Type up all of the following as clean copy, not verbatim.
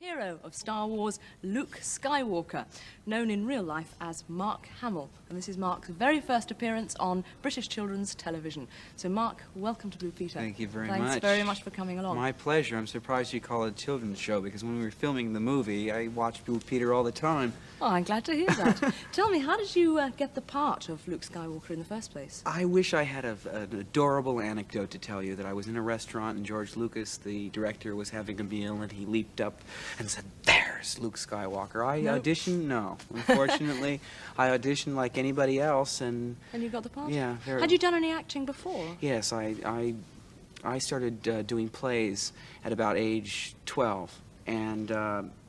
hero of Star Wars, Luke Skywalker, known in real life as Mark Hamill. And this is Mark's very first appearance on British children's television. So, Mark, welcome to Blue Peter. Thank you very much. Thanks very much for coming along. My pleasure. I'm surprised you call it a children's show, because when we were filming the movie, I watched Blue Peter all the time. Oh, I'm glad to hear that. Tell me, how did you get the part of Luke Skywalker in the first place? I wish I had an adorable anecdote to tell you, that I was in a restaurant and George Lucas, the director, was having a meal, and he leaped up and said, "There's Luke Skywalker." I auditioned? No. Unfortunately, I auditioned like anybody else, and... And you got the part? Yeah. Had you done any acting before? Yes, I started doing plays at about age 12, and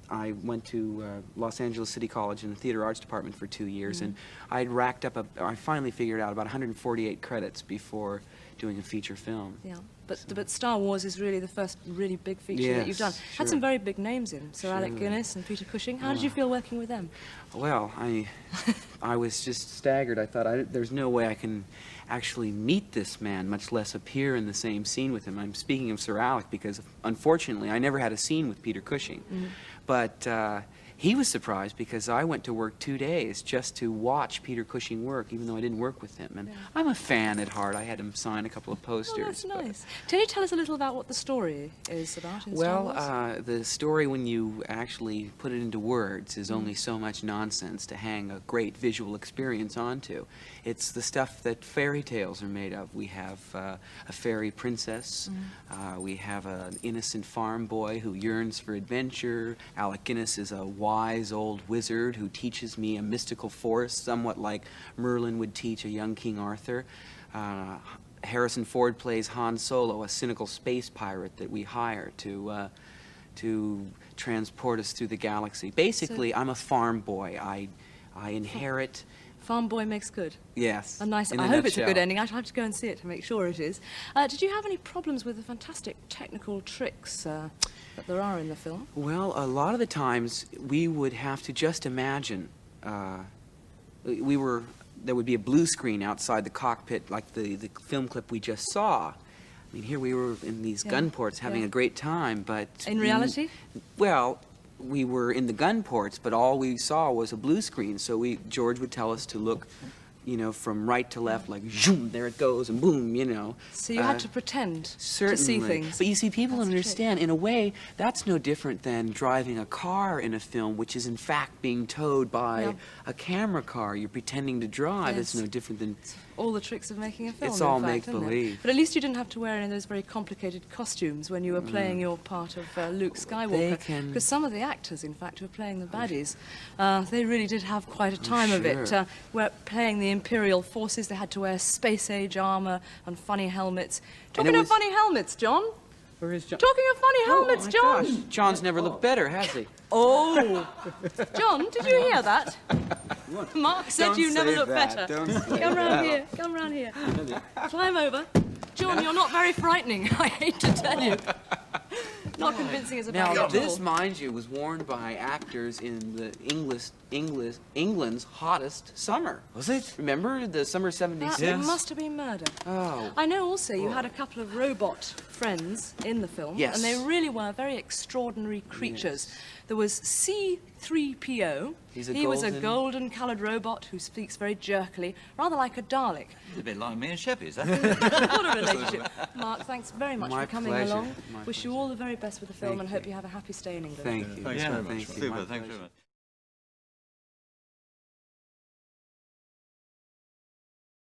I went to Los Angeles City College in the theater arts department for 2 years, and I'd racked up, I finally figured out about 148 credits before doing a feature film. Yeah, but Star Wars is really the first really big feature that you've done. Sure. Had some very big names in, Sir Alec Guinness and Peter Cushing. How did you feel working with them? Well, I was just staggered. I thought, there's no way I can actually meet this man, much less appear in the same scene with him. I'm speaking of Sir Alec because, unfortunately, I never had a scene with Peter Cushing. But he was surprised because I went to work 2 days just to watch Peter Cushing work, even though I didn't work with him. And I'm a fan at heart. I had him sign a couple of posters. Oh, that's nice. Can you tell us a little about what the story is about in Star Wars? Well, the story, when you actually put it into words, is only so much nonsense to hang a great visual experience onto. It's the stuff that fairy tales are made of. We have a fairy princess. We have an innocent farm boy who yearns for adventure. Alec Guinness is a wise old wizard who teaches me a mystical force, somewhat like Merlin would teach a young King Arthur. Harrison Ford plays Han Solo, a cynical space pirate that we hire to transport us through the galaxy. Basically, I'm a farm boy. I inherit... Farm boy makes good. Yes. A nice. I hope it's a good ending. I'd have to go and see it to make sure it is. Did you have any problems with the fantastic technical tricks that there are in the film? Well, a lot of the times we would have to just imagine. There would be a blue screen outside the cockpit, like the film clip we just saw. I mean, here we were in these gun ports having a great time, but... In reality? Well, we were in the gun ports, but all we saw was a blue screen, so George would tell us to look, you know, from right to left, like, zoom, there it goes, and boom, you know. So you had to pretend to see things. But you see, people don't understand. In a way, that's no different than driving a car in a film, which is in fact being towed by a camera car. You're pretending to drive. It's no different than... all the tricks of making a film. It's all make-believe. But at least you didn't have to wear any of those very complicated costumes when you were playing your part of Luke Skywalker. Because some of the actors, in fact, who were playing the baddies, they really did have quite a time of it. Were playing the Imperial forces. They had to wear space-age armor and funny helmets. Talking of funny helmets, John. Where is John? Talking of funny helmets, John. Gosh. John's never looked better, has he? Oh, John, did you hear that? Mark said you never look better. Come round here. Come round here. Climb over. John, you're not very frightening, I hate to tell you. Not convincing as a baby. Now, this, mind you, was worn by actors in the England's hottest summer. Was it? Remember the summer '76? It must have been murder. Oh. I know also you had a couple of robot friends in the film. Yes. And they really were very extraordinary creatures. There was C-3PO. He was a golden-coloured robot who speaks very jerkily, rather like a Dalek. It's a bit like me and Sheppy, is that? What a relationship. Mark, thanks very much for coming along. My Wish you all the very best with the film and hope you have a happy stay in England. Thank you. Thanks very much. Thank you. Super, thanks very much.